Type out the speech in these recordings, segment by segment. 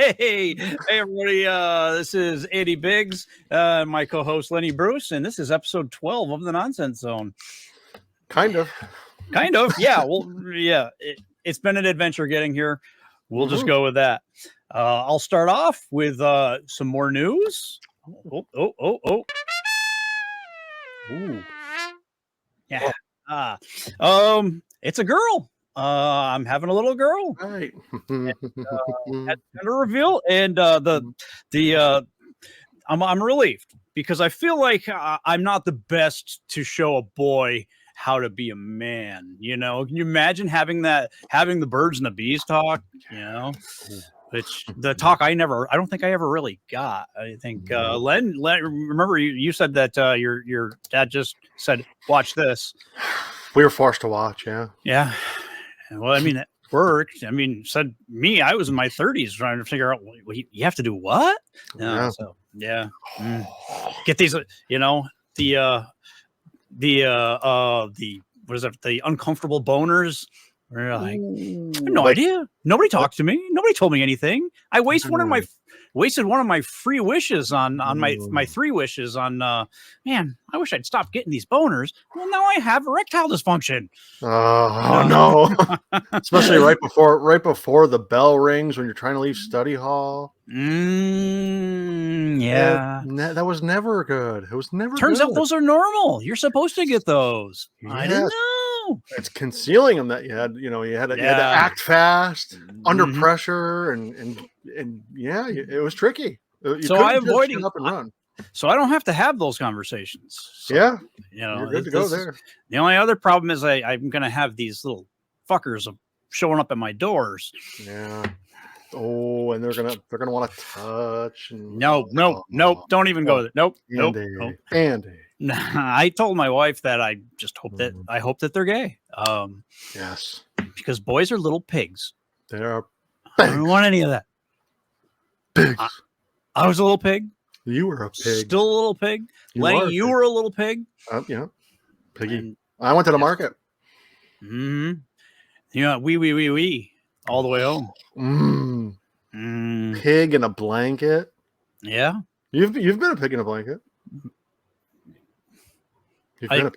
Hey, everybody. This is Andy Biggs, my co-host Lenny Bruce, and this is episode 12 of the Nonsense Zone. Kind of. Yeah. Well, yeah. It's been an adventure getting here. We'll just go with that. I'll start off with some more news. Oh. Ooh. Yeah. It's a girl. I'm having a little girl. Right. At the reveal, and I'm relieved because I feel like I'm not the best to show a boy how to be a man. You know, can you imagine having the birds and the bees talk? You know, which the talk I don't think I ever really got. I think Len, remember you said that your dad just said, "Watch this." We were forced to watch. Yeah. Well, I mean, it worked. I mean, I was in my 30s trying to figure out, you have to do what? Yeah. So, yeah. Get these, you know, what is it? The uncomfortable boners. We're like, I have no idea. Nobody talked to me. Nobody told me anything. I wasted one of my free wishes on my 3 wishes on, man, I wish I'd stop getting these boners. Well, now I have erectile dysfunction. Oh no. Especially right before the bell rings when you're trying to leave study hall. Yeah. That was never good. It was never Turns good. out those are normal. You're supposed to get those. Yes. I didn't know. It's concealing them that you had to act fast under pressure and yeah, it was tricky. So I'm avoiding up and run. So I don't have to have those conversations. So, yeah, you know, you're good to go there. The only other problem is I'm going to have these little fuckers showing up at my doors. Yeah. Oh, and they're gonna want to touch. And, nope. Don't even go there. Nope. Andy. I told my wife that I just hope that they're gay. Yes, because boys are little pigs. They are. I don't want any of that. Pigs. I was a little pig. You were a pig. Still a little pig. Lenny, you were a little pig. Yeah, piggy. And I went to the market. Mm-hmm. Yeah, we all the way home. Pig in a blanket. Yeah, you've been a pig in a blanket. You've had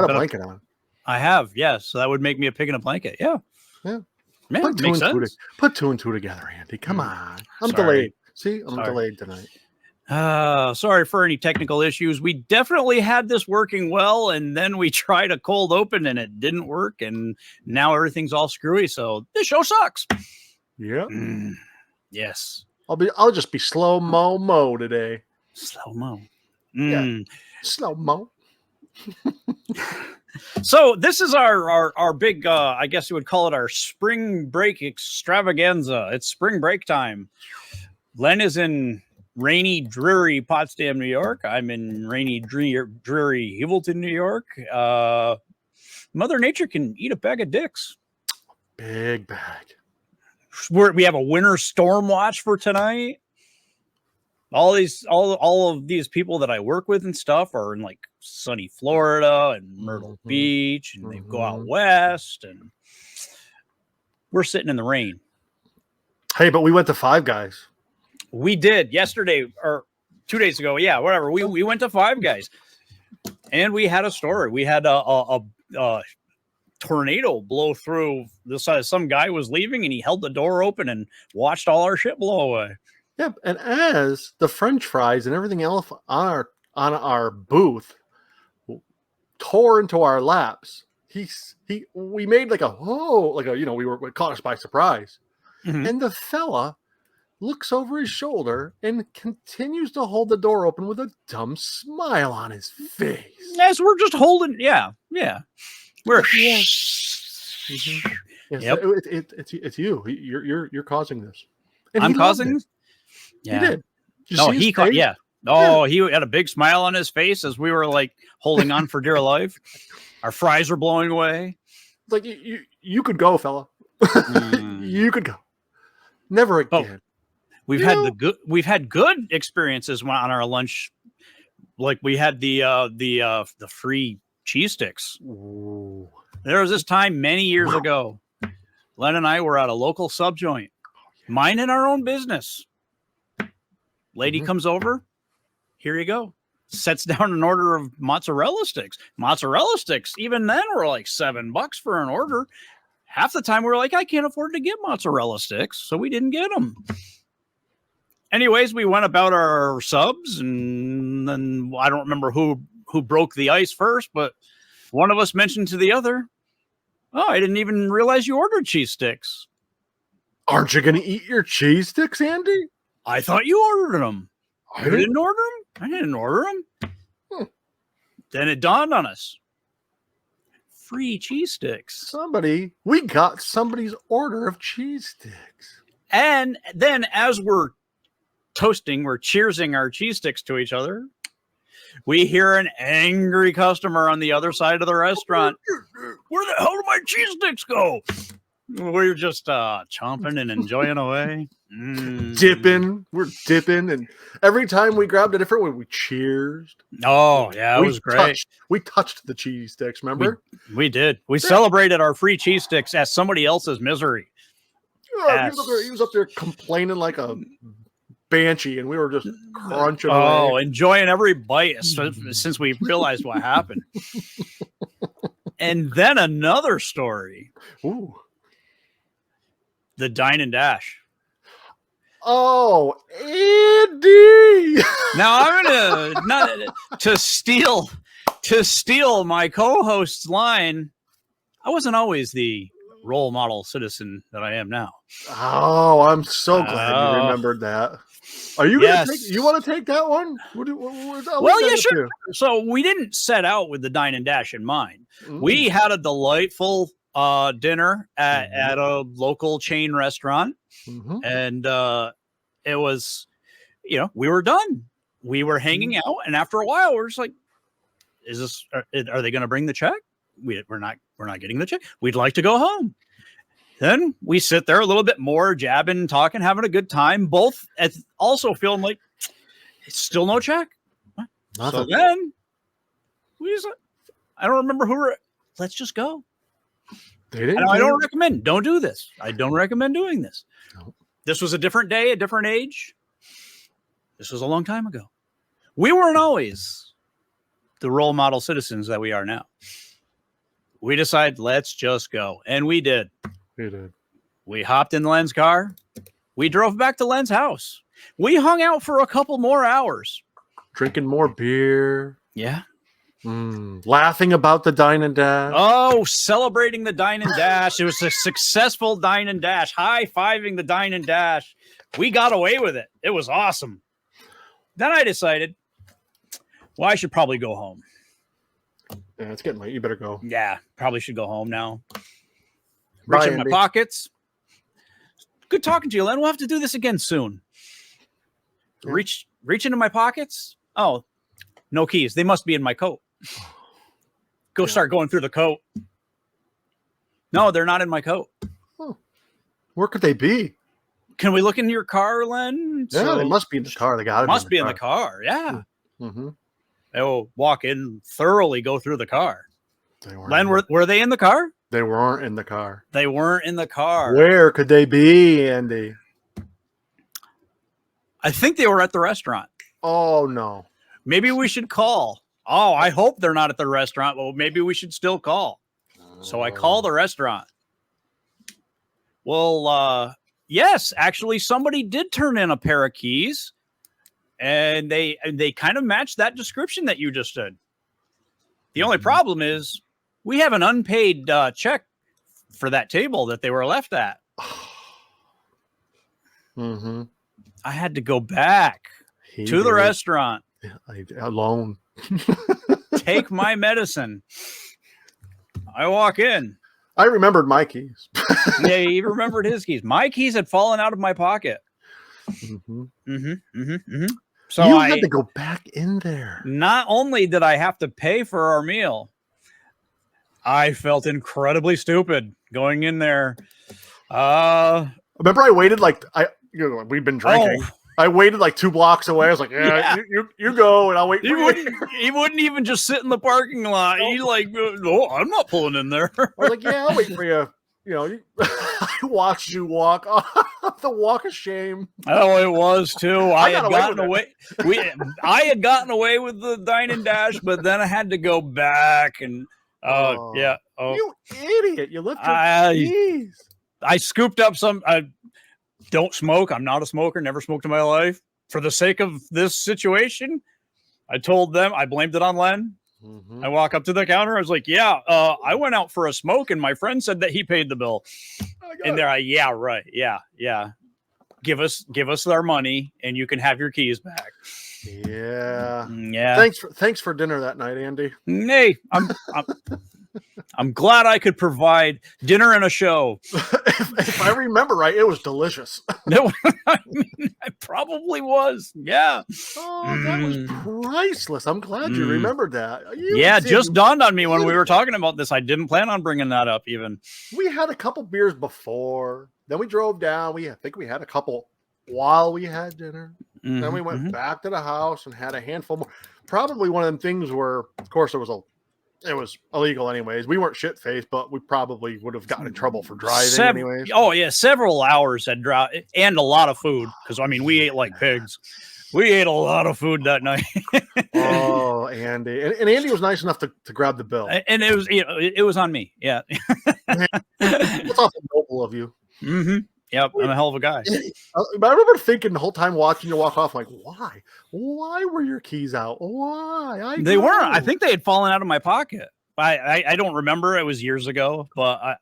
a blanket on. I have, yes. So that would make me a pig in a blanket. Yeah. Yeah. Put 2 and 2 together, Andy. Come on. I'm delayed. See, I'm delayed tonight. Sorry for any technical issues. We definitely had this working well, and then we tried a cold open and it didn't work, and now everything's all screwy. So this show sucks. Yeah. Yes. I'll just be slow mo today. Slow mo. Yeah. Slow mo. So this is our big, I guess you would call it our spring break extravaganza. It's spring break time. Len is in rainy, dreary Potsdam, New York. I'm in rainy, dreary Evilton, New York. Mother Nature can eat a bag of dicks. Big bag. We have a winter storm watch for tonight. All of these people that I work with and stuff are in like sunny Florida and Myrtle Beach, and they go out west, and we're sitting in the rain. Hey, but we went to Five Guys. We did yesterday or 2 days ago. Yeah, whatever. We went to Five Guys, and we had a story. We had a tornado blow through the side. Some guy was leaving, and he held the door open and watched all our shit blow away. Yeah, and as the French fries and everything else on our booth tore into our laps, we made like a we caught us by surprise, and the fella looks over his shoulder and continues to hold the door open with a dumb smile on his face. Yes, we're just holding. Yeah. We're Yes, yep. It's you. You're causing this. And I'm causing this. Yeah. He did. Yeah. Oh, he had a big smile on his face as we were like holding on for dear life. Our fries were blowing away. Like you could go, fella. You could go. Never again. We've had good experiences on our lunch. Like we had the free cheese sticks. Ooh. There was this time many years ago. Len and I were at a local sub joint. minding our own business. Lady comes over. Here you go. Sets down an order of mozzarella sticks. Mozzarella sticks, even then, were like $7 for an order. Half the time we were like, I can't afford to get mozzarella sticks, so we didn't get them. Anyways, we went about our subs, and then I don't remember who broke the ice first, but one of us mentioned to the other, oh, I didn't even realize you ordered cheese sticks. Aren't you going to eat your cheese sticks, Andy? I thought you ordered them. You didn't order them? I didn't order them. Then it dawned on us. Free cheese sticks. We got somebody's order of cheese sticks. And then as we're cheersing our cheese sticks to each other, we hear an angry customer on the other side of the restaurant. Where the hell did my cheese sticks go? We're just chomping and enjoying away. Dipping. We're dipping. And every time we grabbed a different one, we cheersed. Oh, yeah, it was great. We touched the cheese sticks, remember? We did. We celebrated our free cheese sticks as somebody else's misery. He was up there complaining like a banshee, and we were just crunching away. Oh, enjoying every bite since we realized what happened. And then another story. Ooh. The Dine and Dash. Oh, Andy! Now I'm gonna steal my co-host's line. I wasn't always the role model citizen that I am now. Oh, I'm so glad you remembered that. Are you gonna you want to take that one? Well, yeah, sure. So we didn't set out with the Dine and Dash in mind. We had a delightful dinner at a local chain restaurant, and it was, we were done. We were hanging out, and after a while, we're just like, are they going to bring the check? We're not getting the check. We'd like to go home. Then we sit there a little bit more, jabbing, talking, having a good time. Both also feeling like it's still no check. So then I don't remember let's just go. I don't recommend. Don't do this. I don't recommend doing this. No. This was a different day, a different age. This was a long time ago. We weren't always the role model citizens that we are now. We decided, let's just go. And we did. We did. We hopped in Len's car. We drove back to Len's house. We hung out for a couple more hours. Drinking more beer. Yeah. Laughing about the Dine and Dash. Oh, celebrating the Dine and Dash. It was a successful Dine and Dash. High-fiving the Dine and Dash. We got away with it. It was awesome. Then I decided, well, I should probably go home. Yeah, it's getting late. You better go. Yeah, probably should go home now. Reach in my pockets. Good talking to you, Len. We'll have to do this again soon. Yeah. Reach into my pockets. Oh, no keys. They must be in my coat. Start going through the coat. No, they're not in my coat. Oh. Where could they be? Can we look in your car, Len? Yeah, they must be in the car. They got to must be in the car. Yeah. Mm-hmm. They will walk in, thoroughly go through the car. Len, were they in the car? They weren't in the car. They weren't in the car. Where could they be, Andy? I think they were at the restaurant. Oh, no. Maybe we should call. Oh, I hope they're not at the restaurant. Well, maybe we should still call. So I call the restaurant. Well, yes, actually, somebody did turn in a pair of keys, and they kind of matched that description that you just did. The only problem is we have an unpaid check for that table that they were left at. Mm-hmm. I had to go back to the restaurant. Alone. Take my medicine. I walk in. I remembered my keys. Yeah, he remembered his keys. My keys had fallen out of my pocket. Mm-hmm. Mm-hmm, mm-hmm, mm-hmm. So you had to go back in there. Not only did I have to pay for our meal, I felt incredibly stupid going in there. Remember, I waited we've been drinking. Oh. I waited like 2 blocks away. I was like, yeah. You go and I'll wait for you. He wouldn't even just sit in the parking lot. He no, I'm not pulling in there. I was like, yeah, I'll wait for you. I watched you walk off the walk of shame. Oh, it was too. I had gotten away. I had gotten away with the dine and dash, but then I had to go back and yeah. Oh, you idiot! You left your keys. I scooped up some. I don't smoke. I'm not a smoker. Never smoked in my life. For the sake of this situation, I told them. I blamed it on Len. I walk up to the counter. I was like, "Yeah, I went out for a smoke, and my friend said that he paid the bill." And they're like, "Yeah, right. Yeah. Give us our money, and you can have your keys back." Yeah. Thanks for dinner that night, Andy. Hey, I'm glad I could provide dinner and a show. If I remember right, it was delicious. No, I mean, it probably was. Yeah. Oh, that was priceless. I'm glad you remembered that. Just dawned on me when we were talking about this. I didn't plan on bringing that up even. We had a couple beers before. Then we drove down. I think we had a couple while we had dinner. Then we went back to the house and had a handful more. Probably one of them things where, of course, it was illegal anyways. We weren't shit-faced, but we probably would have gotten in trouble for driving anyways. Oh, yeah. Several hours had drive and a lot of food. Because, I mean, we ate like pigs. We ate a lot of food that night. Oh, Andy. And Andy was nice enough to grab the bill. And it was, it was on me. Yeah. That's awful noble of you. Yep, I'm a hell of a guy. I remember thinking the whole time watching you walk off, like, why? Why were your keys out? Why? They weren't. I think they had fallen out of my pocket. I don't remember. It was years ago. But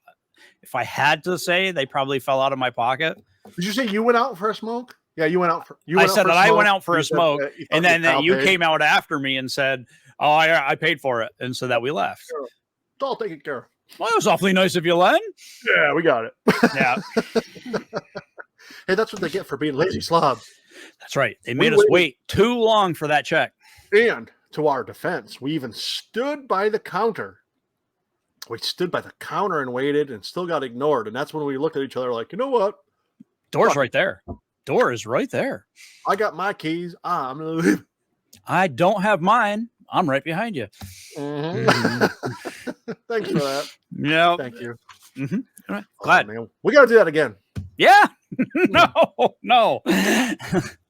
if I had to say, they probably fell out of my pocket. Did you say you went out for a smoke? Yeah, you went out for. I went out for a smoke, and then you came out after me and said, "Oh, I paid for it," and so that we left. Sure. It's all taken care of. Well, that was awfully nice of you, Len. Yeah, we got it. Yeah. Hey, that's what they get for being lazy slobs. That's right. They made us wait too long for that check. And to our defense, we even stood by the counter. We stood by the counter and waited and still got ignored. And that's when we looked at each other like, you know what? Door's right there. Door is right there. I got my keys. I'm going to leave. I don't have mine. I'm right behind you. Thanks for that. Yeah. Thank you. All right. Glad. We got to do that again. Yeah. No.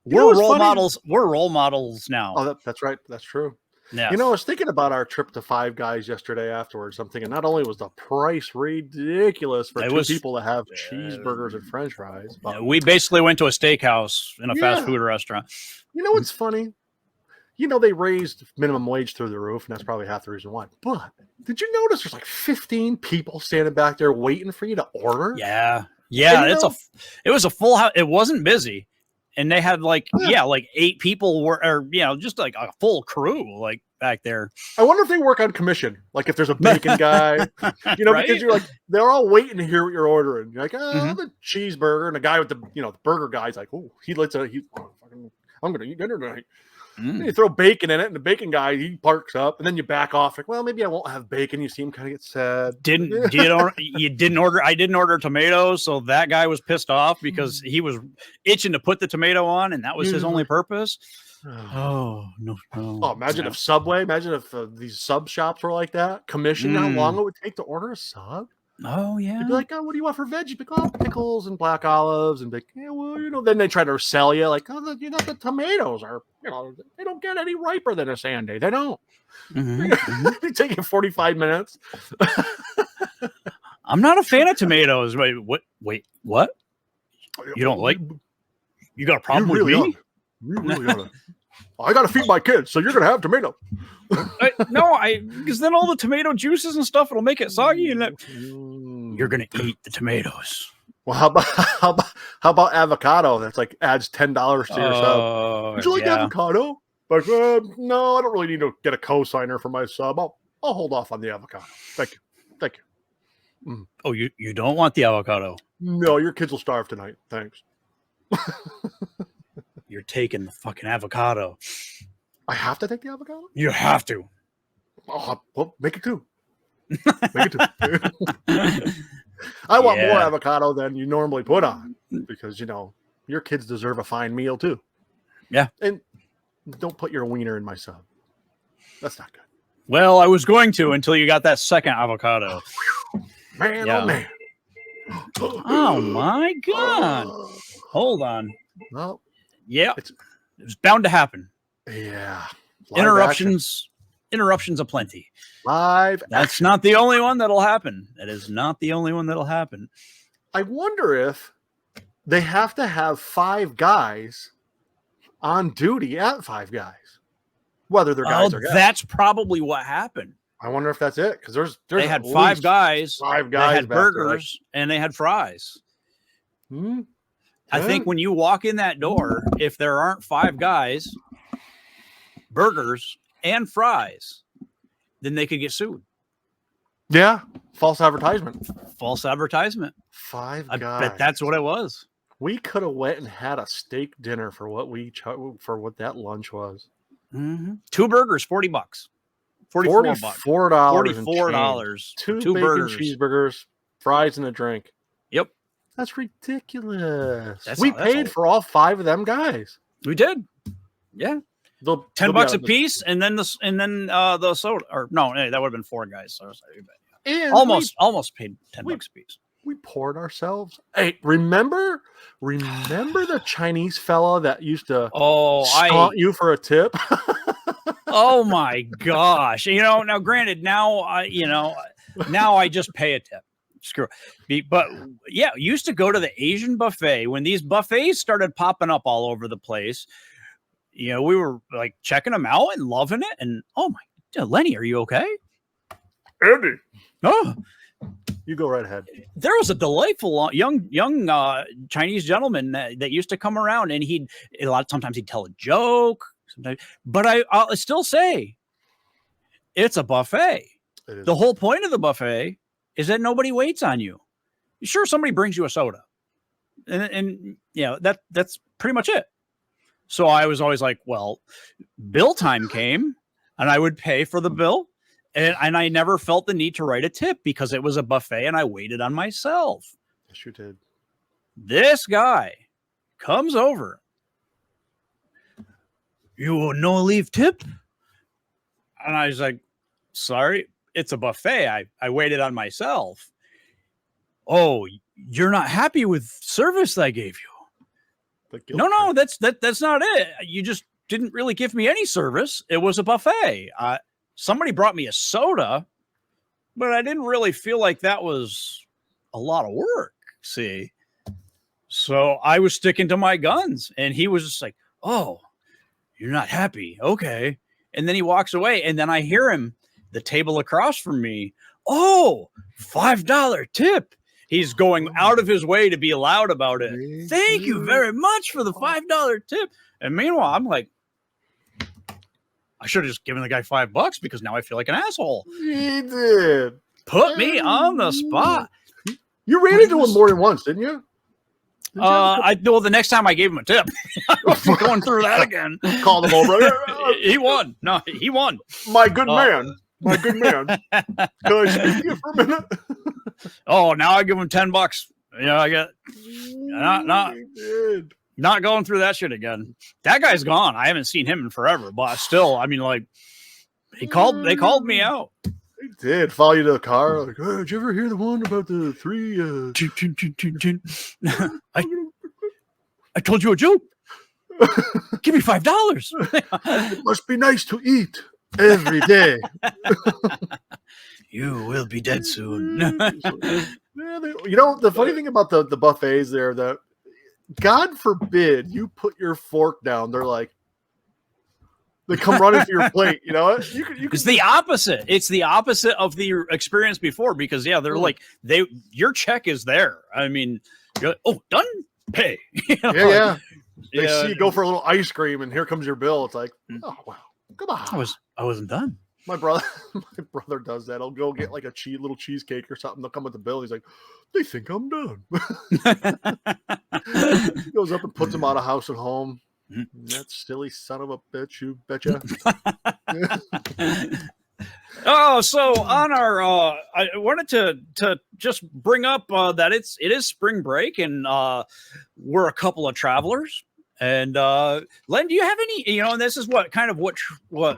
We're role models. We're role models now. Oh, that's right. That's true. Yeah. I was thinking about our trip to Five Guys yesterday afterwards. I'm thinking not only was the price ridiculous for two people to have cheeseburgers and French fries, but we basically went to a steakhouse in a fast food restaurant. You know what's funny? They raised minimum wage through the roof, and that's probably half the reason why. But did you notice there's like 15 people standing back there waiting for you to order? Yeah. It was a full house. It wasn't busy. And they had like 8 people just like a full crew like back there. I wonder if they work on commission. Like if there's a bacon guy, right? Because you're like, they're all waiting to hear what you're ordering. You're like, the cheeseburger, and the guy with the burger guy's like, oh, I'm going to eat dinner tonight. You throw bacon in it, and the bacon guy, he parks up, and then you back off. Like, well, maybe I won't have bacon. You see him kind of get sad. You didn't order? I didn't order tomatoes, so that guy was pissed off because he was itching to put the tomato on, and that was his only purpose. Oh no! Oh, imagine if Subway. Imagine if these sub shops were like that. Commission how long it would take to order a sub. Oh yeah. You'd be like, oh, what do you want for veggies? Like, oh, pickles and black olives, and like, yeah, well, then they try to sell you like, oh, the tomatoes are, they don't get any riper than a Sunday. They don't. They take you 45 minutes. I'm not a fan of tomatoes. Wait, what? You don't like? You got a problem with me? You really ought to. I got to feed my kids, so you're going to have tomato. Because then all the tomato juices and stuff, it'll make it soggy, and you're going to eat the tomatoes. Well, how about avocado? That's like adds $10 to your sub. Would you like avocado? But no, I don't really need to get a cosigner for my sub. I'll hold off on the avocado. Thank you. Oh, you don't want the avocado? No, your kids will starve tonight. Thanks. You're taking the fucking avocado. I have to take the avocado? You have to. Oh, well, make it 2. Make it 2. I want more avocado than you normally put on because, your kids deserve a fine meal too. Yeah. And don't put your wiener in my sub. That's not good. Well, I was going to until you got that second avocado. Man, oh man. Oh my God. Hold on. Well, Yeah. it's bound to happen. yeah. Interruptions aplenty. Live That's action. not the only one that'll happen. That is not the only one that'll happen. I wonder if they have to have 5 guys on duty at 5 Guys, whether they're guys or guys. That's probably what happened. I wonder if that's it, because there's They had 5 guys. 5 guys. They had burgers and they had fries. I think when you walk in that door, if there aren't 5 guys, burgers, and fries, then they could get sued. Yeah, false advertisement. 5 guys. I bet that's what it was. We could have went and had a steak dinner for what that lunch was. 2 burgers, $40. $44. $44. 2 bacon burgers, cheeseburgers, fries, and a drink. Yep. That's ridiculous. We paid for all 5 of them guys. We did. Yeah. $10 a piece, and then the soda. Or no, that would have been 4 guys. So almost paid $10 a piece. We poured ourselves. Hey, remember the Chinese fella that used to taunt you for a tip? Oh my gosh! Now granted, now I just pay a tip. Screw it. But yeah, used to go to the Asian buffet when these buffets started popping up all over the place. We were like checking them out and loving it. And oh my, Lenny, are you okay? Andy. Oh, you go right ahead. There was a delightful young Chinese gentleman that used to come around, and sometimes he'd tell a joke. But I'll still say it's a buffet. The whole point of the buffet is that nobody waits on you. Sure, somebody brings you a soda, and that's pretty much it. So I was always like, well, bill time came, and I would pay for the bill. And I never felt the need to write a tip because it was a buffet and I waited on myself. Yes, you did. This guy comes over. You no leave tip? And I was like, sorry, it's a buffet. I waited on myself. Oh, you're not happy with service I gave you? No, that's not it. You just didn't really give me any service. It was a buffet. Somebody brought me a soda, but I didn't really feel like that was a lot of work. See, so I was sticking to my guns, and he was just like, "Oh, you're not happy, okay?" And then he walks away, and then I hear him, the table across from me. Oh, $5 tip. He's going out of his way to be loud about it. Thank you very much for the $5 tip. And meanwhile, I'm like, I should have just given the guy $5 because now I feel like an asshole. He did. Put me on the spot. You ran into him more than once, didn't you? The next time I gave him a tip. I wasn't going through that again. Called him over. He won. No, he won. My good man. Can I speak to you for a minute? Oh, now I give him $10. I get not going through that shit again. That guy's gone. I haven't seen him in forever, but still, I mean, like, they called me out. They did follow you to the car. Like, oh, did you ever hear the one about the 3? I told you a joke. Give me $5. It must be nice to eat every day. You will be dead soon. The funny thing about the buffets there, that God forbid you put your fork down, they're like, they come running to your plate. You know, it's the opposite. It's the opposite of the experience before, because they're like, your check is there. I mean, you're like, oh, done, pay. Yeah. They see you go for a little ice cream, and here comes your bill. It's like, oh wow, come on. I wasn't done. My brother does that. I'll go get like a little cheesecake or something. They'll come with the bill. He's like, they think I'm done. He goes up and puts them out of house and home. That silly son of a bitch, you betcha. Oh, so on our, I wanted to just bring up that it is spring break, and we're a couple of travelers. And Len, do you have any? And this is what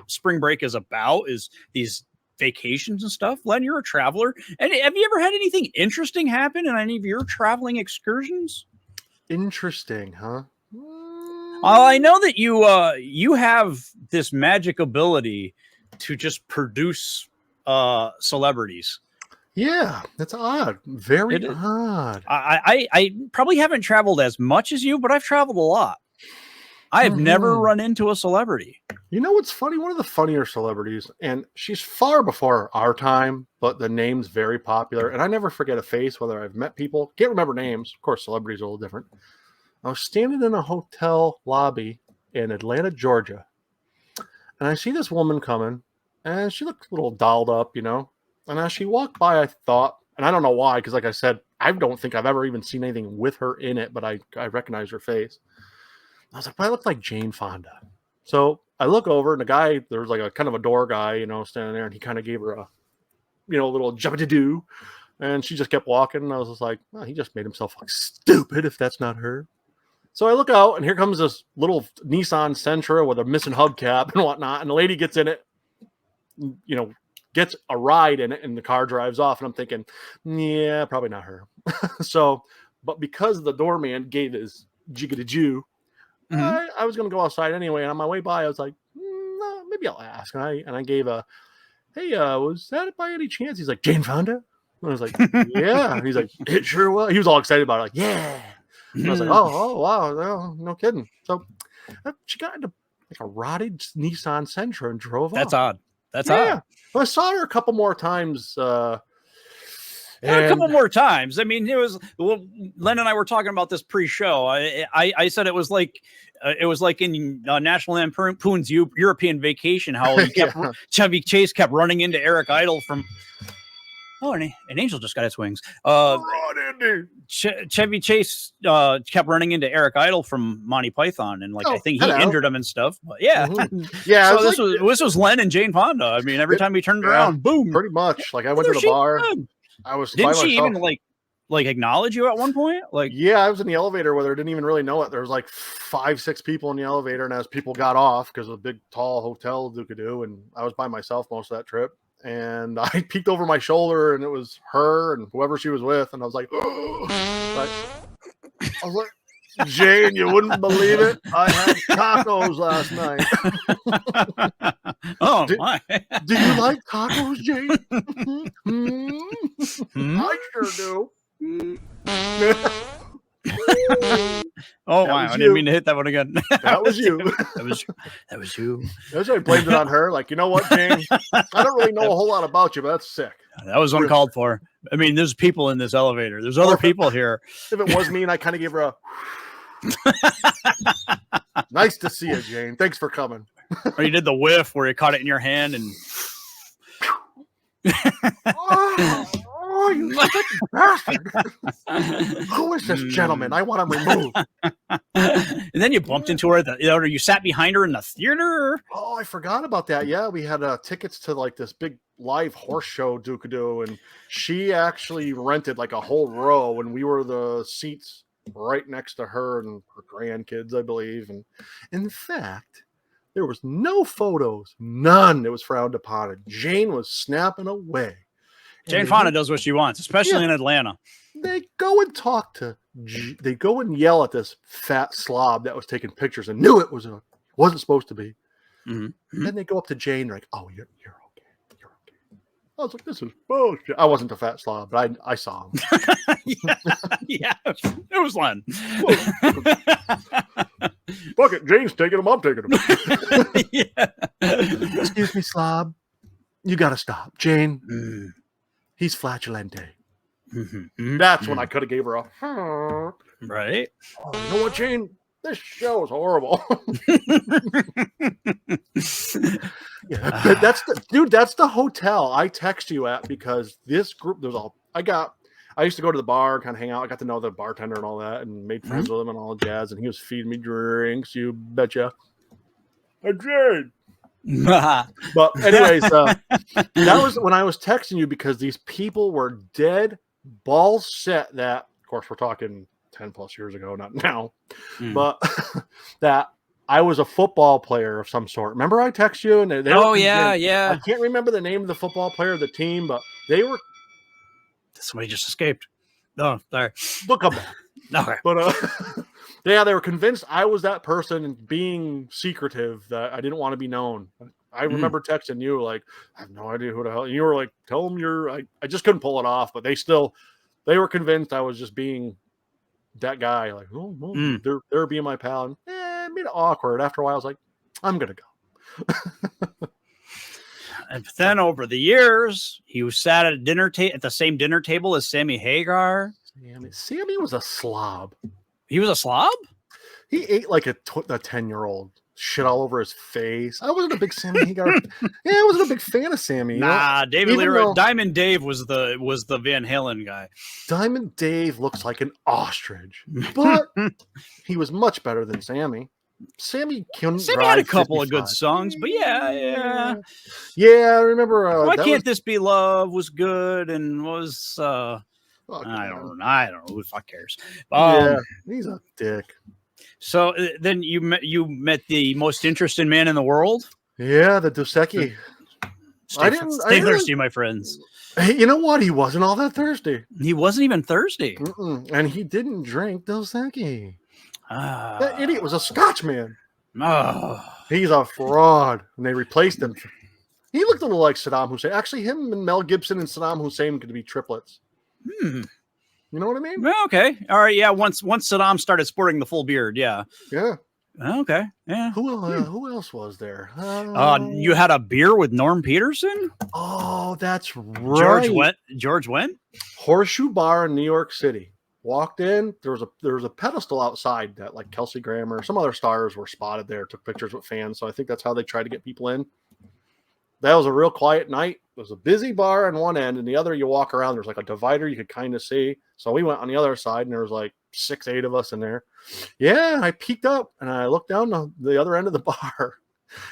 spring break is about: is these vacations and stuff. Len, you're a traveler. And have you ever had anything interesting happen in any of your traveling excursions? Interesting, huh? I know that you have this magic ability to just produce celebrities. Yeah, that's odd. Very It is. odd. I probably haven't traveled as much as you, but I've traveled a lot. I have never run into a celebrity. You know what's funny? One of the funnier celebrities, and she's far before our time, but the name's very popular. And I never forget a face, whether I've met people. Can't remember names. Of course, celebrities are a little different. I was standing in a hotel lobby in Atlanta, Georgia, and I see this woman coming, and she looked a little dolled up, you know. And as she walked by, I thought, and I don't know why, because like I said, I don't think I've ever even seen anything with her in it, but I recognize her face. I was like, well, I look like Jane Fonda. So I look over, and the guy, there was like a kind of a door guy, you know, standing there, and he kind of gave her a, you know, little jump-a-doo, and she just kept walking, and I was just like, well, he just made himself look stupid if that's not her. So I look out, and here comes this little Nissan Sentra with a missing hubcap and whatnot, and the lady gets in it, you know, gets a ride in it, and the car drives off, and I'm thinking, yeah, probably not her. So, but because the doorman gave his jigga-da-joo, I was going to go outside anyway, and on my way by, I was like, no, maybe I'll ask. And I gave a, hey, was that by any chance? He's like, Jane Fonda? And I was like, yeah. And he's like, it sure was. He was all excited about it, like, yeah. And I was like, oh, wow, no kidding. So she got into like a rotted Nissan Sentra and drove off. That's odd. That's odd. Well, I saw her a couple more times. A couple more times. I mean, it was Len and I were talking about this pre-show. I said it was like in National Lampoon's European Vacation, how he kept, Chevy Chase kept running into Eric Idle from. Oh, an angel just got its wings. Chevy Chase kept running into Eric Idle from Monty Python, and I think he injured him and stuff. But yeah, yeah. So this was Len and Jane Fonda. I mean, every time he turned around, boom. Pretty much. Like I went to the bar. I was. Didn't she even like acknowledge you at one point? Like, yeah, I was in the elevator with her. Didn't even really know it. There was like 5-6 people in the elevator, and as people got off, because of a big tall hotel Duke-a-doo, and I was by myself most of that trip. And I peeked over my shoulder, and it was her and whoever she was with, and I was like, Jane, you wouldn't believe it. I had tacos last night. Oh my! Do you like tacos, Jane? I sure do. Oh wow! I didn't mean to hit that one again. That was you. That was you. That's why I blamed it on her. Like, you know what, Jane? I don't really know a whole lot about you, but that's sick. That was uncalled for. I mean, there's people in this elevator. There's other people here. If it was me, and I kind of gave her a nice to see you, Jane. Thanks for coming. Or you did the whiff where you caught it in your hand and. Oh, you bastard! Who is this gentleman? I want him removed. And then you bumped into her, or you sat behind her in the theater. Oh, I forgot about that. Yeah, we had tickets to like this big live horse show, Duke-a-doo, and she actually rented like a whole row, and we were the seats right next to her and her grandkids, I believe. And in fact, there was no photos, none. It was frowned upon. And Jane was snapping away. Jane Fonda does what she wants, especially in Atlanta. They go and talk to, they go and yell at this fat slob that was taking pictures and knew it wasn't supposed to be. Mm-hmm. Then they go up to Jane, like, "Oh, you're okay, you're okay." I was like, "This is bullshit." I wasn't a fat slob, but I saw him. yeah, it was Len. Fuck it, Jane's taking him. I'm taking him. Yeah. Excuse me, slob. You gotta stop, Jane. He's flatulente. That's when I could have gave her a right. Oh, you know what, Jane? This show is horrible. Yeah, that's the hotel I text you at, because this group, I used to go to the bar, kind of hang out. I got to know the bartender and all that, and made friends with him and all the jazz. And he was feeding me drinks. You betcha. I did. But anyways, that was when I was texting you, because these people were dead ball set that, of course, we're talking 10 plus years ago, not now, but that I was a football player of some sort. Remember I text you and they were Oh yeah, convinced. yeah. I can't remember the name of the football player of the team, but they were. Somebody just escaped. No, sorry. They'll come back. Okay. But yeah, they were convinced I was that person and being secretive that I didn't want to be known. I remember texting you like, I have no idea who the hell. And you were like, tell them you're. I just couldn't pull it off, but they were convinced I was just being that guy. Like, oh, well, they're being my pal. And it made it awkward. After a while, I was like, I'm gonna go. And then over the years, he was sat at a at the same dinner table as Sammy Hagar. Sammy was a slob. He was a slob? He ate like a 10-year-old. Shit all over his face. I wasn't a big Sammy Hagar. Yeah, I wasn't a big fan of Sammy. Nah, David Leroy, Diamond Dave was the Van Halen guy. Diamond Dave looks like an ostrich, but he was much better than Sammy. Sammy had a couple of good songs, but yeah. I remember. Why Can't This Be Love was good and was. I don't know. Who the fuck cares? Yeah, he's a dick. So then you met the most interesting man in the world. Yeah, the Dos Equis. Stay thirsty, my friends. Hey, you know what? He wasn't all that thirsty. He wasn't even thirsty. And he didn't drink Dos Equis. That idiot was a Scotchman. He's a fraud. And they replaced him. He looked a little like Saddam Hussein. Actually, him and Mel Gibson and Saddam Hussein could be triplets. You know what I mean? Okay. All right. Yeah. Once Saddam started sporting the full beard. Yeah. Yeah. Okay. Yeah. Who else was there? You had a beer with Norm Peterson? Oh, that's right. George went? Horseshoe Bar in New York City. Walked in. There was a pedestal outside that like Kelsey Grammer, some other stars were spotted there, took pictures with fans. So I think that's how they tried to get people in. That was a real quiet night. It was a busy bar on one end, and the other you walk around, there's like a divider you could kind of see. So we went on the other side, and there was like 6-8 of us in there. Yeah, I peeked up, and I looked down the other end of the bar.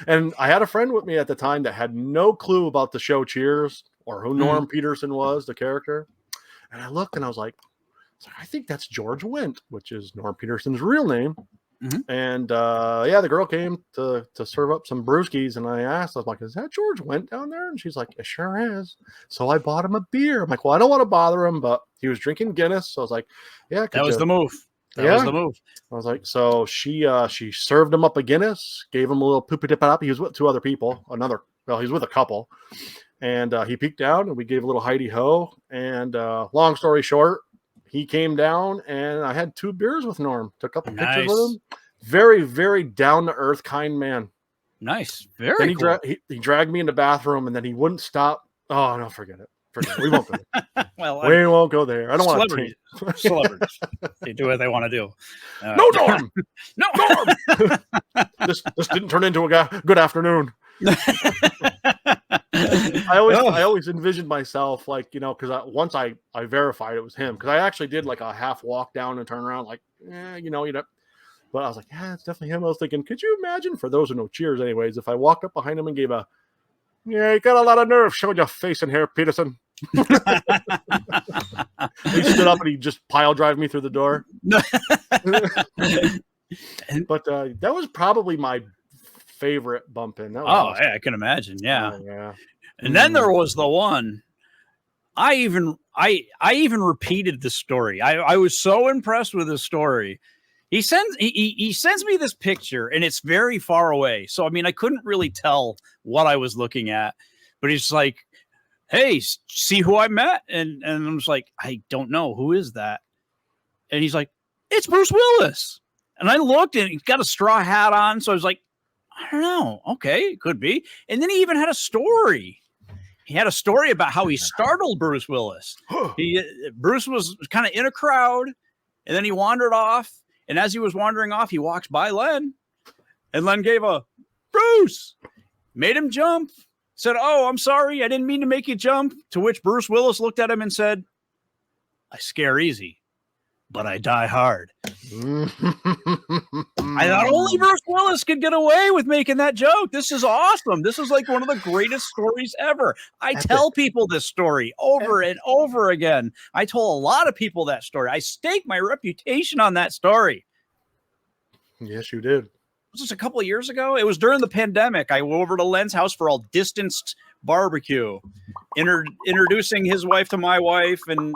And I had a friend with me at the time that had no clue about the show Cheers or who Norm Peterson was, the character. And I looked, and I was like, I think that's George Wendt, which is Norm Peterson's real name. And the girl came to serve up some brewskis, and I asked, I was like, is that George Wendt down there? And she's like, it sure is. So I bought him a beer. I'm like, well, I don't want to bother him, but he was drinking Guinness. So I was like, yeah. That was the move. That was the move. I was like, so she served him up a Guinness, gave him a little poopy dip up. He was with 2 other people. He was with a couple. And he peeked down, and we gave a little hidey-ho. And long story short, he came down, and I had 2 beers with Norm. Took a couple pictures with him. Very, very down-to-earth, kind man. Nice. Very cool. He dragged me in the bathroom, and then he wouldn't stop. Oh, no, forget it. We won't go there. We won't go there. I don't want to. Celebrities. They do what they want to do. No, Norm. No, Norm. This didn't turn into a good afternoon. I always envisioned myself like, because once I verified it was him, because I actually did like a half walk down and turn around like, but I was like, yeah, it's definitely him. I was thinking, could you imagine, for those who know Cheers anyways, if I walked up behind him and gave you got a lot of nerve showing your face in here, Peterson. He stood up and he just pile drive me through the door. But that was probably my favorite bump in. Awesome. Yeah, I can imagine. Yeah. Yeah. And then there was the one. I even repeated the story. I was so impressed with the story. He sends me this picture, and it's very far away. So I mean, I couldn't really tell what I was looking at. But he's like, "Hey, see who I met?" And I'm just like, "I don't know. Who is that?" And he's like, "It's Bruce Willis." And I looked, and he's got a straw hat on. So I was like, I don't know. Okay, it could be. And then he even had a story. He had a story about how he startled Bruce Willis. Bruce was kind of in a crowd, and then he wandered off. And as he was wandering off, he walks by Len, and Len gave a Bruce, made him jump, said, "Oh, I'm sorry. I didn't mean to make you jump." To which Bruce Willis looked at him and said, "I scare easy, but I die hard." I thought only Bruce Willis could get away with making that joke. This is awesome. This is like one of the greatest stories ever. I tell people this story over and over again. I told a lot of people that story. I staked my reputation on that story. Yes, you did. was this a couple of years ago? It was during the pandemic. I went over to Len's house for a distanced barbecue, introducing his wife to my wife, and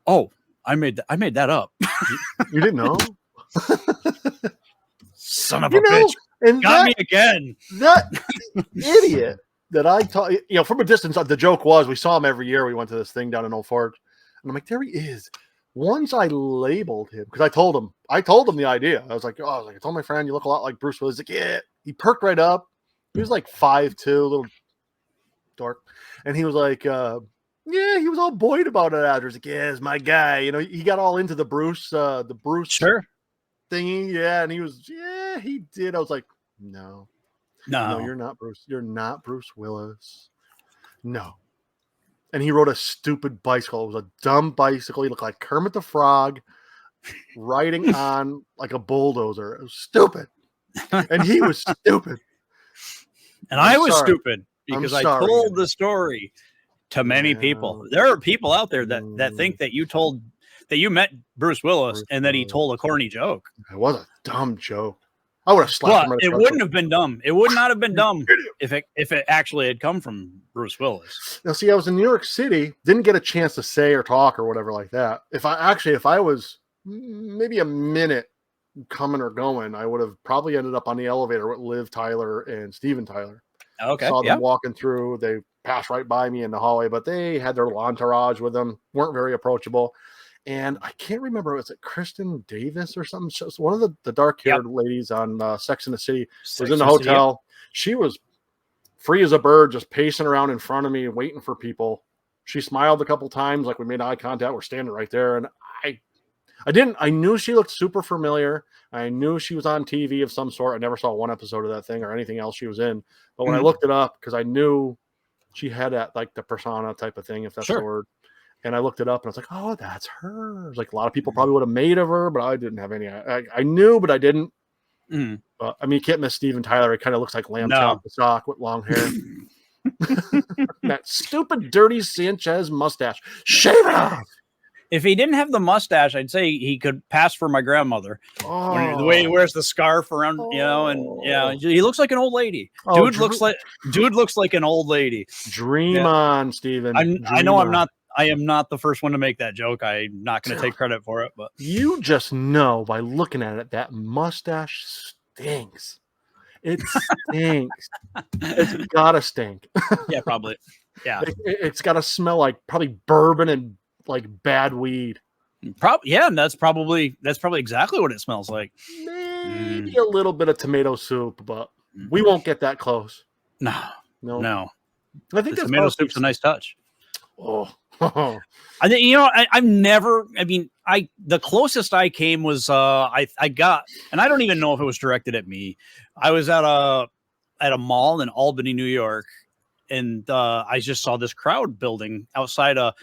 oh, I made that up. You didn't know? Son of a bitch. And got me again. That idiot that I taught, from a distance, the joke was we saw him every year. We went to this thing down in Old Forge, and I'm like, there he is. Once I labeled him, because I told him the idea. I told my friend, you look a lot like Bruce Willis. He's like, yeah. He perked right up. He was like 5'2", little dork. And he was like, yeah, he was all buoyed about it after. He's like, yeah, it's my guy. He got all into the Bruce sure thingy. Yeah. And he was, yeah, he did. I was like, no, you're not Bruce. You're not Bruce Willis. No. And he rode a stupid bicycle. It was a dumb bicycle. He looked like Kermit the Frog riding on like a bulldozer. It was stupid. And he was stupid. And I was stupid because I told the story to many people. There are people out there that think that you met Bruce Willis and that he told a corny joke. It was a dumb joke. I would have slapped him. It wouldn't have been dumb. It would not have been dumb if it actually had come from Bruce Willis. Now, see, I was in New York City, didn't get a chance to say or talk or whatever like that. If I was maybe a minute coming or going, I would have probably ended up on the elevator with Liv Tyler and Steven Tyler. Okay. Saw them walking through. They passed right by me in the hallway, but they had their entourage with them, weren't very approachable. And I can't remember, was it Kristen Davis or something? She was one of the dark-haired ladies on Sex and the City. Was in the hotel. She was free as a bird, just pacing around in front of me, waiting for people. She smiled a couple times, like we made eye contact. We're standing right there, and I knew she looked super familiar. I knew she was on TV of some sort. I never saw one episode of that thing or anything else she was in. But when I looked it up, because I knew she had that, like, the persona type of thing, if that's the word. And I looked it up, and I was like, oh, that's her. It was like a lot of people probably would have made of her, but I didn't have any. I knew, but I didn't. I mean, you can't miss Steven Tyler. He kind of looks like Lamb Chop the Sock with long hair. That stupid, dirty Sanchez mustache. Shave it off. If he didn't have the mustache, I'd say he could pass for my grandmother. The way he wears the scarf around, and he looks like an old lady. Dude looks like an old lady. Dream on, Steven. I know I am not the first one to make that joke. I'm not going to take credit for it, but you just know by looking at it that mustache stinks. It stinks. It's gotta stink. Yeah, probably. Yeah, it's got to smell like probably bourbon and like bad weed. And that's probably exactly what it smells like. Maybe a little bit of tomato soup, but we won't get that close. No. I think the tomato soup's a nice touch. Oh. I think I've never. I mean, the closest I came was I got, and I don't even know if it was directed at me. I was at a mall in Albany, New York, and I just saw this crowd building outside a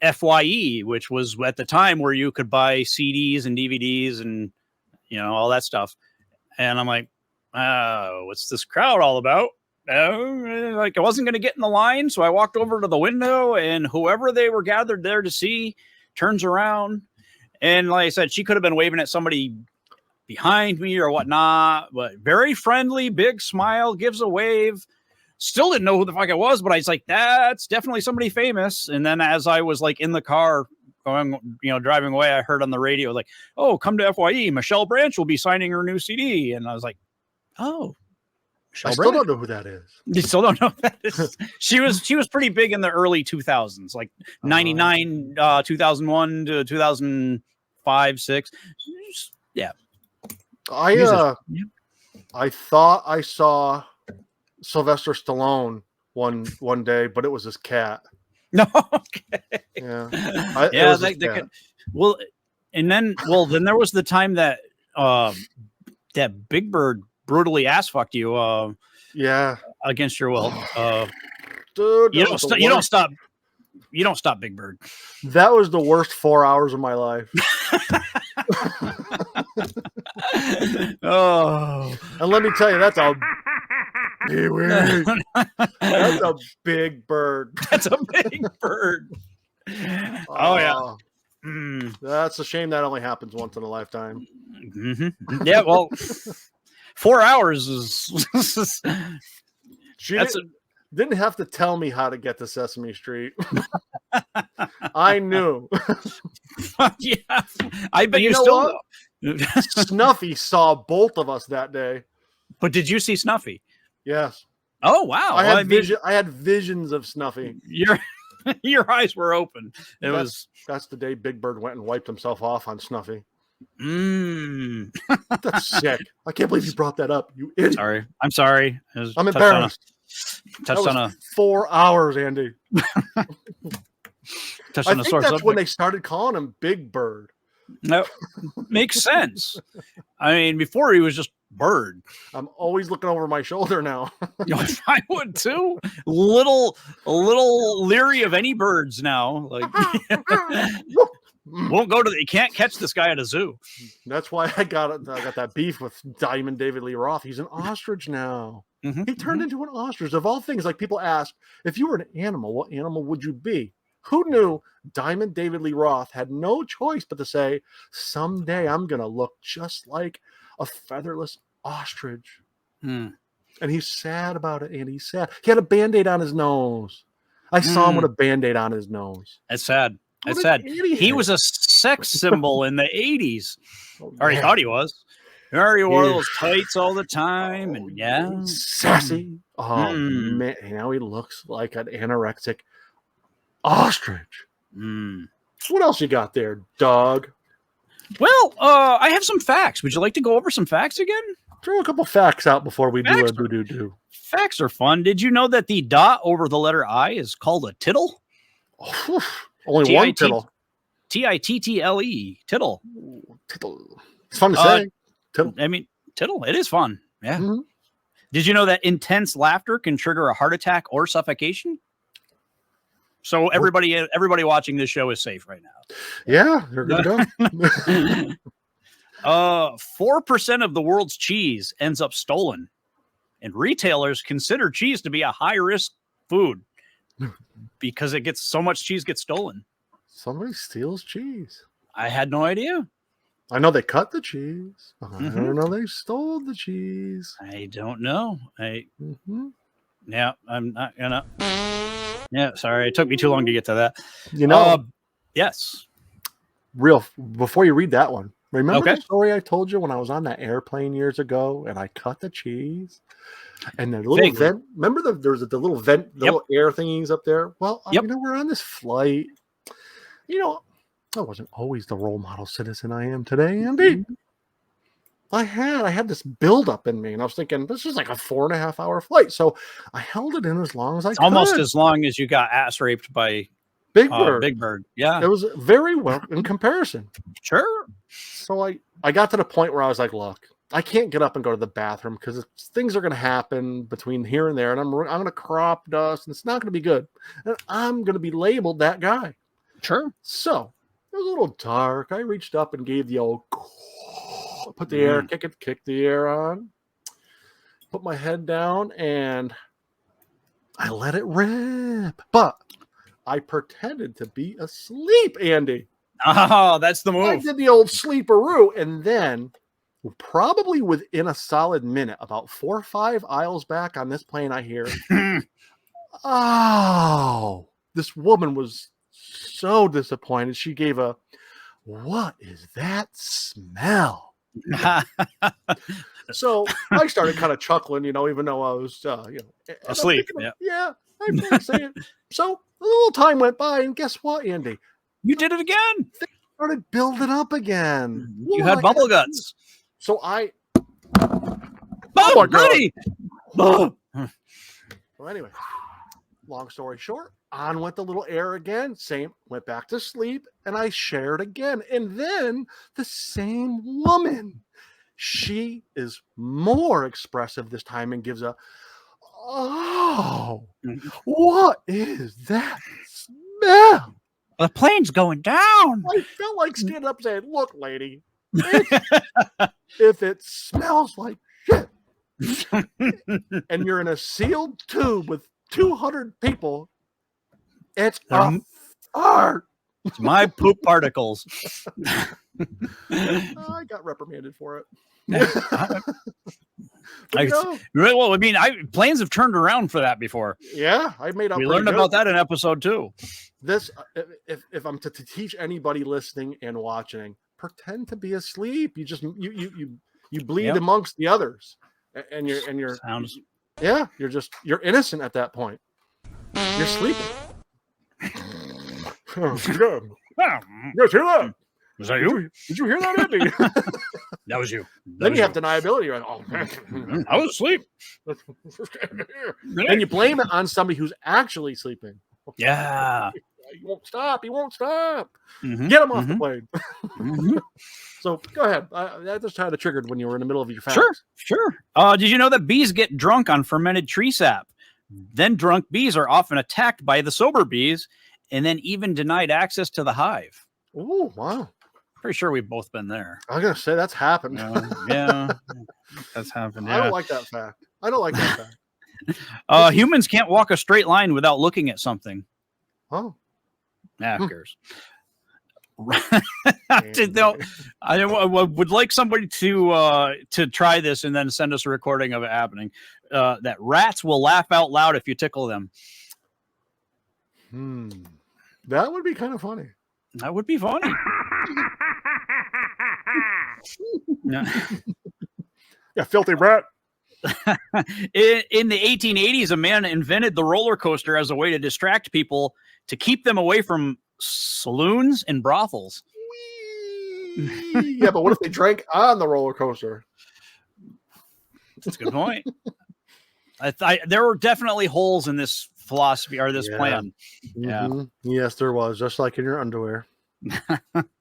FYE, which was at the time where you could buy CDs and DVDs and all that stuff. And I'm like, what's this crowd all about? Like I wasn't going to get in the line, so I walked over to the window, and whoever they were gathered there to see turns around, and like I said, she could have been waving at somebody behind me or whatnot, but very friendly, big smile, gives a wave. Still didn't know who the fuck it was, but I was like, that's definitely somebody famous. And then as I was like in the car going, driving away, I heard on the radio like, oh, come to FYE, Michelle Branch will be signing her new CD, and I was like, oh. I still don't know who that is. You still don't know who that is. She was pretty big in the early 2000s, like 99, 2001 to 2005, 6. Yeah. I thought I saw Sylvester Stallone one day, but it was his cat. No, okay. Yeah. Then there was the time that that Big Bird brutally ass fucked you against your will. Dude, you don't stop Big Bird. That was the worst 4 hours of my life. Oh, and let me tell you, that's a big bird. That's a big bird. Oh yeah. That's a shame that only happens once in a lifetime. Mm-hmm. Yeah, well, 4 hours is She didn't have to tell me how to get to Sesame Street. I knew. Yeah, I bet you you know still what? know. Snuffy saw both of us that day. But did you see Snuffy? Yes. Oh wow! I had visions of Snuffy. Your eyes were open. That's the day Big Bird went and wiped himself off on Snuffy. That's sick. I can't believe you brought that up. You idiot. Sorry. I'm sorry. I'm embarrassed. Touched on 4 hours, Andy. Touched on a sore that's subject. when they started calling him Big Bird. No, makes sense. I mean, before he was just Bird. I'm always looking over my shoulder now. I would too. A little leery of any birds now. Like, won't go to. You can't catch this guy at a zoo. That's why I got that beef with Diamond David Lee Roth. He's an ostrich now. Mm-hmm, he turned into an ostrich. Of all things, like people ask, if you were an animal, what animal would you be? Who knew Diamond David Lee Roth had no choice but to say, someday I'm going to look just like a featherless ostrich. And he's sad about it, and he's sad. He had a Band-Aid on his nose. I saw him with a Band-Aid on his nose. That's sad. That's sad. Idiot. He was a sex symbol in the 80s. Or he thought he was. He wore those tights all the time. And sassy. Oh, man. Now he looks like an anorexic ostrich. What else you got there, dog? Well, I have some facts. Would you like to go over some facts again? Throw a couple facts out before we do a do. Facts are fun. Did you know that the dot over the letter I is called a tittle? Only one tittle. Tittle. Tittle. Tittle. It's fun to say. Tittle. I mean, tittle. It is fun. Yeah. Mm-hmm. Did you know that intense laughter can trigger a heart attack or suffocation? So everybody watching this show is safe right now. Yeah, they're good to go. 4% of the world's cheese ends up stolen, and retailers consider cheese to be a high-risk food because so much cheese gets stolen. Somebody steals cheese. I had no idea. I know they cut the cheese. I don't know they stole the cheese. I don't know. Yeah, I'm not gonna. Yeah, sorry. It took me too long to get to that. You know, yes. Before you read that one, remember the story I told you when I was on that airplane years ago and I cut the cheese? And the little vent, remember there was the little vent, the little air thingies up there? Well, we're on this flight. I wasn't always the role model citizen I am today, Andy. I had this buildup in me, and I was thinking, this is like a 4.5 hour flight. So I held it in as long as I could. Almost as long as you got ass raped by Big Bird. Big Bird. Yeah. It was very well in comparison. Sure. So I got to the point where I was like, look, I can't get up and go to the bathroom because things are going to happen between here and there, and I'm going to crop dust, and it's not going to be good. And I'm going to be labeled that guy. Sure. So it was a little dark. I reached up and gave the old... Put the air, kick the air on, put my head down, and I let it rip. But I pretended to be asleep, Andy. Oh, that's the move. I did the old sleeperoo, and then probably within a solid minute, about 4 or 5 aisles back on this plane, I hear, oh, this woman was so disappointed. She gave a, what is that smell? So I started kind of chuckling, even though I was, asleep. I'm not saying. So a little time went by, and guess what, Andy? You did it again. They started building up again. You had bubble guts. So I. Oh, buddy. Well, anyway, long story short, on went the little air again. Went back to sleep, and I shared again. And then the same woman, she is more expressive this time and gives a, oh, what is that smell? The plane's going down. I felt like standing up saying, look, lady, if it smells like shit and you're in a sealed tube with 200 people, it's a fart. It's my poop particles. I got reprimanded for it. Well, I mean, planes have turned around for that before. Yeah, I made up. We learned about that in episode 2. This, if I'm to teach anybody listening and watching, pretend to be asleep. You just you bleed amongst the others, and you're sounds. Yeah, you're innocent at that point. You're sleeping. Yes, hear that? Was that you? Did you hear that, Andy? That was you. Then you have deniability. You're like, oh, I was asleep. And you blame it on somebody who's actually sleeping. Yeah. He won't stop. He won't stop. Mm-hmm. Get him off the plane. Mm-hmm. So go ahead. That just kind of triggered when you were in the middle of your facts. Sure. Did you know that bees get drunk on fermented tree sap? Then drunk bees are often attacked by the sober bees and then even denied access to the hive. Oh, wow. Pretty sure we've both been there. I was going to say that's happened. Yeah, that's happened. Yeah. I don't like that fact. Humans can't walk a straight line without looking at something. Oh. Yeah, who cares? I would like somebody to try this and then send us a recording of it happening. That rats will laugh out loud if you tickle them. That would be kind of funny. That would be funny. Yeah, filthy rat. In the 1880s, a man invented the roller coaster as a way to distract people to keep them away from saloons and brothels. Yeah, but what if they drank on the roller coaster? That's a good point. There were definitely holes in this philosophy or this plan. Yeah. Yes, there was, just like in your underwear.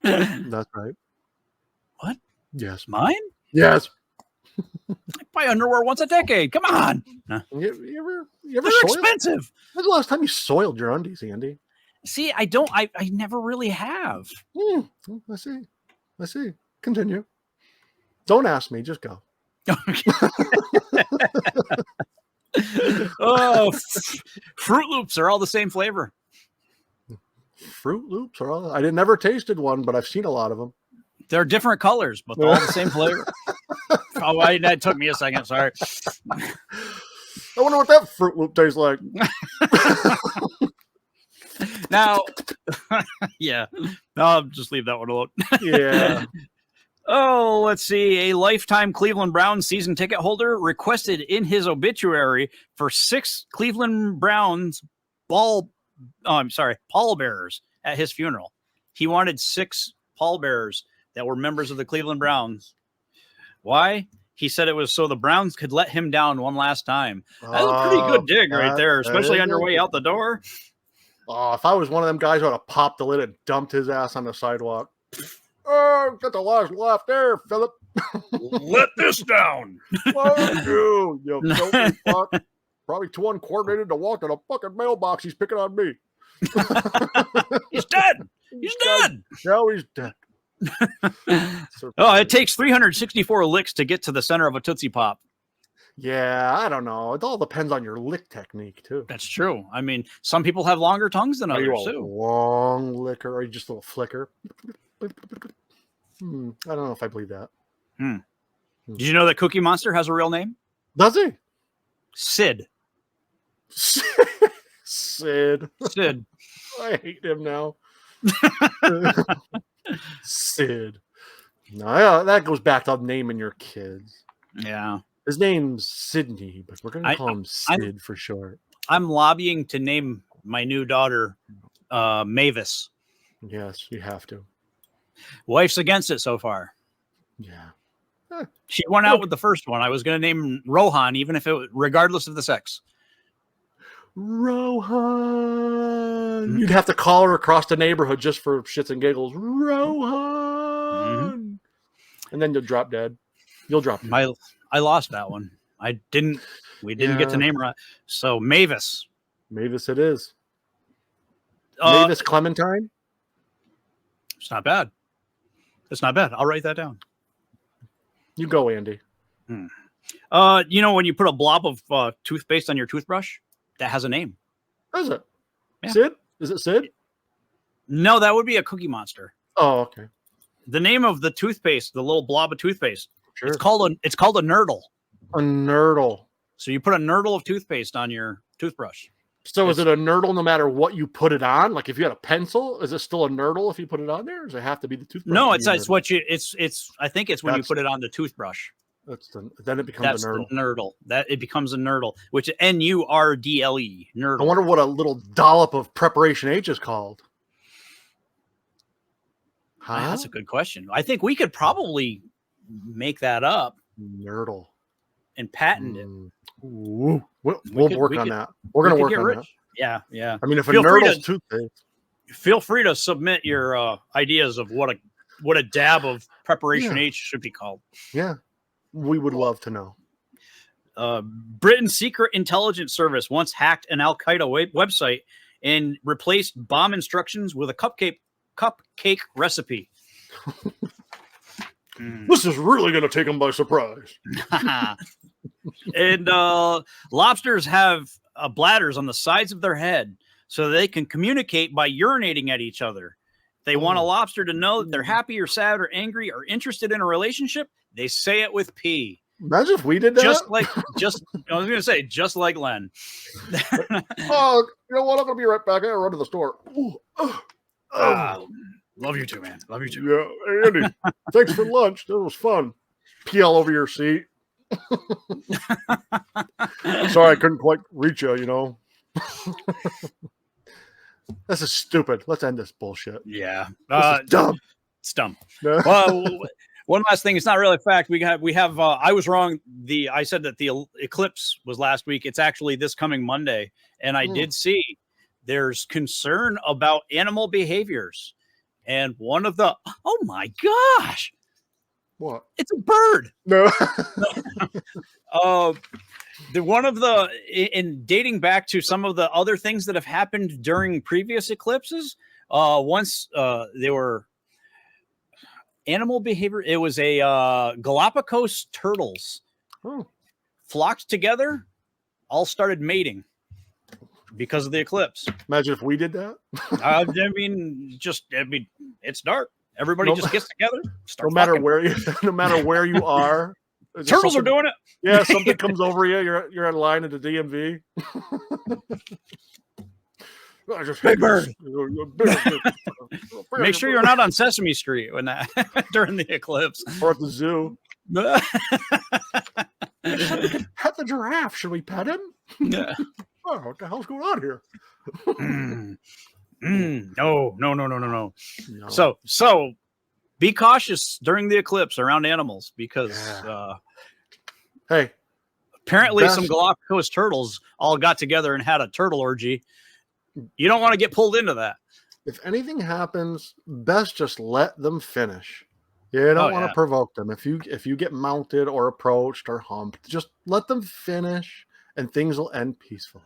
That's right. What? Yes. Mine? Yes. I buy underwear once a decade. Come on. You ever They're expensive. When's the last time you soiled your undies, Andy? See, I don't. I never really have. I see. Continue. Don't ask me. Just go. Fruit Loops are all the same flavor. Fruit Loops are all. I never tasted one, but I've seen a lot of them. They're different colors, but they're all the same flavor. That took me a second. Sorry. I wonder what that Fruit Loop tastes like. Now, yeah. I'll just leave that one alone. Yeah. Oh, let's see. A lifetime Cleveland Browns season ticket holder requested in his obituary for 6 Cleveland Browns pallbearers at his funeral. He wanted 6 pallbearers that were members of the Cleveland Browns. Why? He said it was so the Browns could let him down one last time. That's a pretty good dig right there, especially on your way out the door. Oh, if I was one of them guys, I would have popped the lid and dumped his ass on the sidewalk. Oh, got the last laugh there, Philip. Let this down. Fuck you filthy fuck. Probably too uncoordinated to walk to the fucking mailbox. He's picking on me. He's dead. He's dead. Now he's dead. It takes 364 licks to get to the center of a Tootsie Pop. Yeah, I don't know. It all depends on your lick technique, too. That's true. I mean, some people have longer tongues than others, too. Long licker, or just a little flicker. I don't know if I believe that. Did you know that Cookie Monster has a real name? Does he? Sid. Sid. I hate him now. Sid. No, that goes back to naming your kids. Yeah. His name's Sydney, but we're going to call him Sid for short. I'm lobbying to name my new daughter Mavis. Yes, you have to. Wife's against it so far. Yeah. She went out with the first one. I was going to name Rohan, even if regardless of the sex. Rohan. You'd have to call her across the neighborhood just for shits and giggles. Rohan. And then you'll drop dead. I lost that one. We didn't get to name her. So Mavis. Mavis it is. Mavis Clementine. It's not bad. I'll write that down. You go, Andy. When you put a blob of toothpaste on your toothbrush, that has a name. Is it? Yeah. Sid? Is it Sid? No, that would be a Cookie Monster. Oh, okay. The name of the toothpaste, the little blob of toothpaste, Sure. it's called a Nurdle. A Nurdle. So you put a Nurdle of toothpaste on your toothbrush. So is it a Nurdle no matter what you put it on? Like if you had a pencil, is it still a Nurdle if you put it on there? Or does it have to be the toothbrush? No, it's what you I think it's when you put it on the toothbrush. Then it becomes a Nurdle. The Nurdle. That it becomes a Nurdle, which is Nurdle. Nurdle. I wonder what a little dollop of preparation H is called. Huh? That's a good question. I think we could probably make that up. Nurdle. And patent it. Ooh. We'll work on that. We're going to work on that. Yeah, yeah. I mean, if a Nurdle's toothpaste. Feel free to submit your ideas of what a dab of preparation H should be called. Yeah. We would love to know. Britain's secret intelligence service once hacked an Al Qaeda website and replaced bomb instructions with a cupcake recipe. This is really going to take them by surprise. And lobsters have bladders on the sides of their head so they can communicate by urinating at each other. If they want a lobster to know that they're happy or sad or angry or interested in a relationship, they say it with pee. Imagine if we did that. I was going to say, just like Len. Oh, you know what? I'm going to be right back. I got to run to the store. Love you too, man. Love you too. Yeah, Andy, thanks for lunch. That was fun. Pee all over your seat. Sorry, I couldn't quite reach you, you know. This is stupid. Let's end this bullshit. Yeah. This is dumb. It's dumb. Well, one last thing. It's not really a fact. We have I was wrong. I said that the eclipse was last week. It's actually this coming Monday. And I did see there's concern about animal behaviors. And one of the, oh my gosh. What? It's a bird. No. In dating back to some of the other things that have happened during previous eclipses, once they were animal behavior. It was a Galapagos turtles flocked together, all started mating because of the eclipse. Imagine if we did that. I mean, it's dark. Everybody just gets together. No matter where you are, turtles are doing it. Yeah, something comes over you. You're in line at the DMV. Big bird. Make sure you're not on Sesame Street when during the eclipse or at the zoo. Pet the giraffe. Should we pet him? Yeah. Oh, what the hell's going on here? No. So be cautious during the eclipse around animals because hey, apparently some Galapagos turtles all got together and had a turtle orgy. You don't want to get pulled into that. If anything happens, best just let them finish. You don't want to provoke them. If you get mounted or approached or humped, just let them finish and things will end peacefully.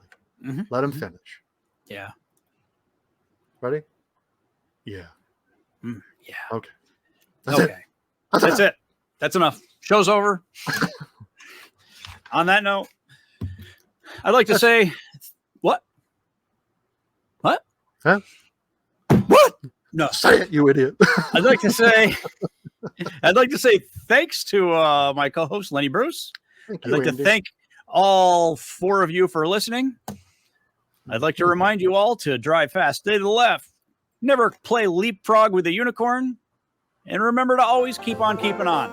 Let them finish. Yeah. Ready? Yeah. Yeah. Okay. That's it. That's enough. Show's over. On that note, I'd like to say, what? Huh? What? No. Say it, you idiot. I'd like to say thanks to my co-host Lenny Bruce. I'd like to thank all four of you for listening. I'd like to remind you all to drive fast, stay to the left, never play leapfrog with a unicorn, and remember to always keep on keeping on.